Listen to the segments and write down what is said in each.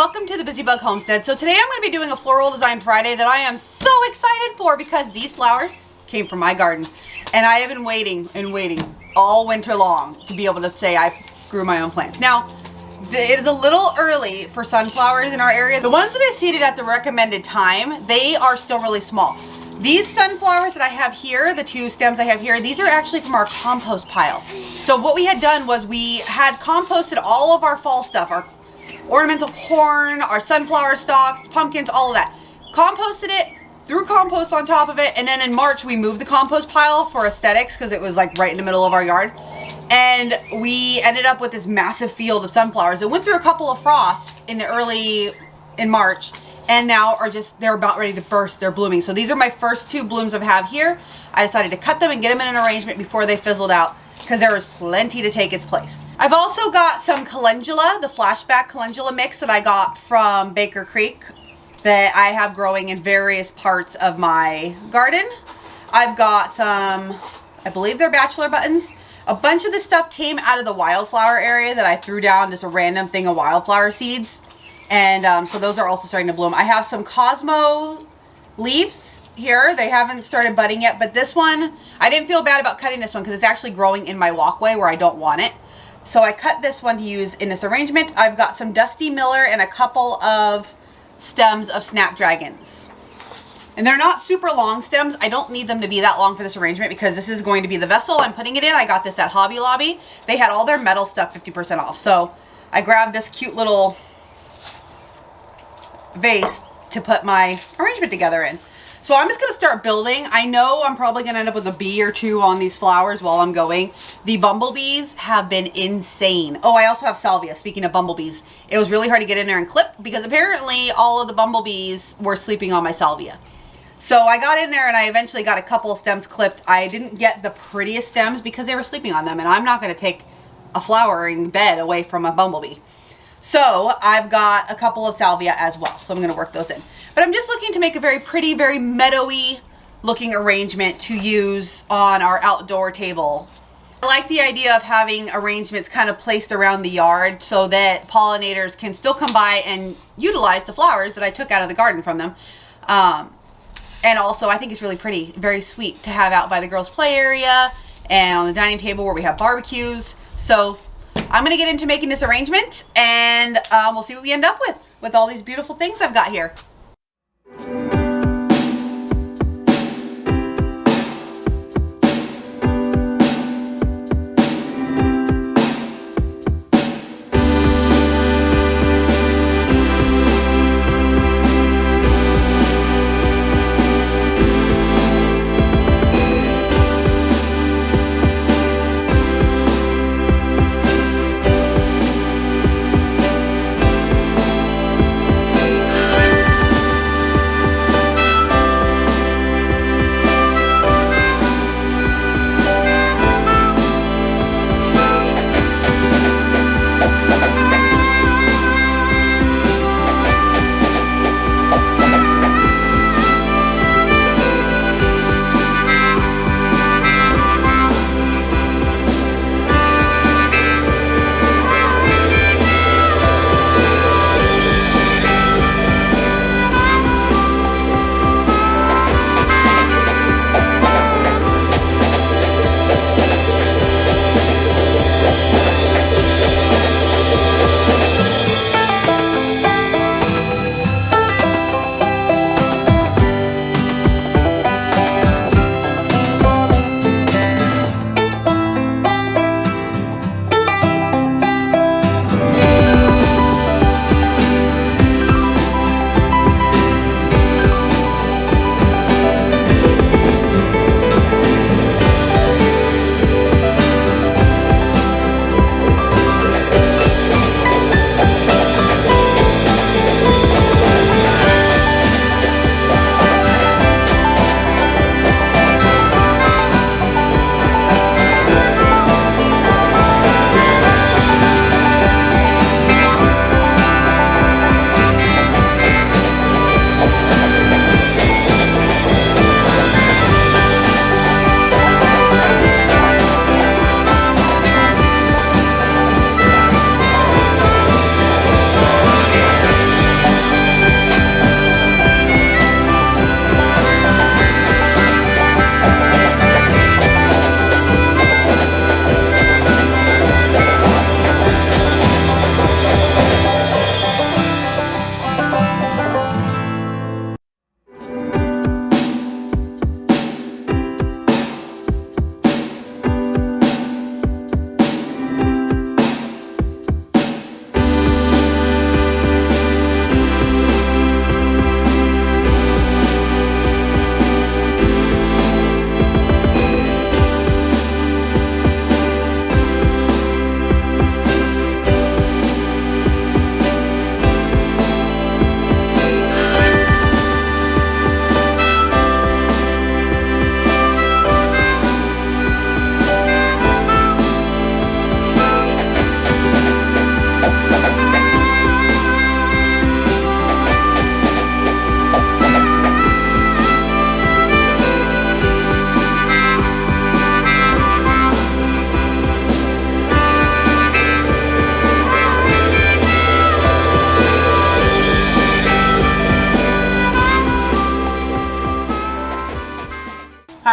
welcome to the Busy Bug Homestead. So today I'm going to be doing a Floral Design Friday that I am so excited for because these flowers came from my garden. And I have been waiting and waiting all winter long to be able to say I grew my own plants. Now, it is a little early for sunflowers in our area. The ones that I seeded at the recommended time, they are still really small. These sunflowers that I have here, the two stems I have here, these are actually from our compost pile. So what we had done was we had composted all of our fall stuff, our ornamental corn, our sunflower stalks, pumpkins, all of that. Composted it, threw compost on top of it, and then in March we moved the compost pile for aesthetics because it was like right in the middle of our yard. And we ended up with this massive field of sunflowers. It went through a couple of frosts in March, and now they're about ready to burst. They're blooming. So these are my first two blooms I have here. I decided to cut them and get them in an arrangement before they fizzled out because there was plenty to take its place. I've also got some calendula, the flashback calendula mix that I got from Baker Creek that I have growing in various parts of my garden. I've got some, I believe they're bachelor buttons. A bunch of this stuff came out of the wildflower area that I threw down just a random thing of wildflower seeds. And so those are also starting to bloom. I have some Cosmo leaves here. They haven't started budding yet, but this one, I didn't feel bad about cutting this one because it's actually growing in my walkway where I don't want it. So I cut this one to use in this arrangement. I've got some Dusty Miller and a couple of stems of Snapdragons. And they're not super long stems. I don't need them to be that long for this arrangement because this is going to be the vessel I'm putting it in. I got this at Hobby Lobby. They had all their metal stuff 50% off. So I grabbed this cute little vase to put my arrangement together in. So I'm just going to start building. I know I'm probably going to end up with a bee or two on these flowers while I'm going. The bumblebees have been insane. Oh, I also have salvia. Speaking of bumblebees, it was really hard to get in there and clip because apparently all of the bumblebees were sleeping on my salvia. So I got in there and I eventually got a couple of stems clipped. I didn't get the prettiest stems because they were sleeping on them, and I'm not going to take a flowering bed away from a bumblebee. So I've got a couple of salvia as well. So I'm going to work those in. But I'm just looking to make a very pretty, very meadowy looking arrangement to use on our outdoor table. I like the idea of having arrangements kind of placed around the yard so that pollinators can still come by and utilize the flowers that I took out of the garden from them. And also I think it's really pretty, very sweet to have out by the girls' play area and on the dining table where we have barbecues. So I'm going to get into making this arrangement and we'll see what we end up with all these beautiful things I've got here.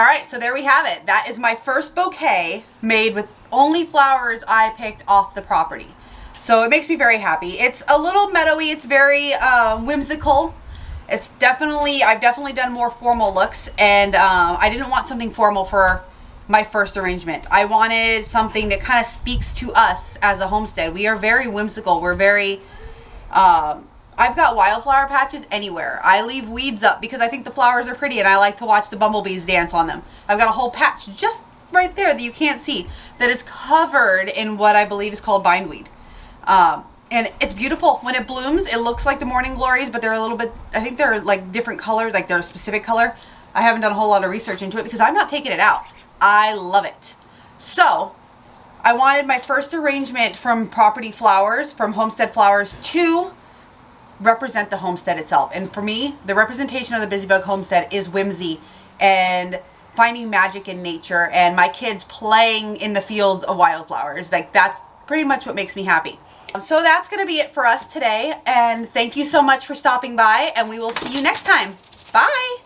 right, so there we have it. That is my first bouquet made with only flowers I picked off the property. So it makes me very happy. It's a little meadowy. It's very whimsical. I've definitely done more formal looks, and I didn't want something formal for my first arrangement. I wanted something that kind of speaks to us as a homestead. We are very whimsical. We're very, I've got wildflower patches anywhere. I leave weeds up because I think the flowers are pretty and I like to watch the bumblebees dance on them. I've got a whole patch just right there that you can't see that is covered in what I believe is called bindweed. And it's beautiful. When it blooms, it looks like the morning glories, but they're a little bit, I think they're like different colors, like they're a specific color. I haven't done a whole lot of research into it because I'm not taking it out. I love it. So I wanted my first arrangement from property flowers, from homestead flowers, to represent the homestead itself. And for me, the representation of the Busy Bug Homestead is whimsy and finding magic in nature and my kids playing in the fields of wildflowers. Like, that's pretty much what makes me happy. So that's going to be it for us today, and thank you so much for stopping by, and we will see you next time. Bye!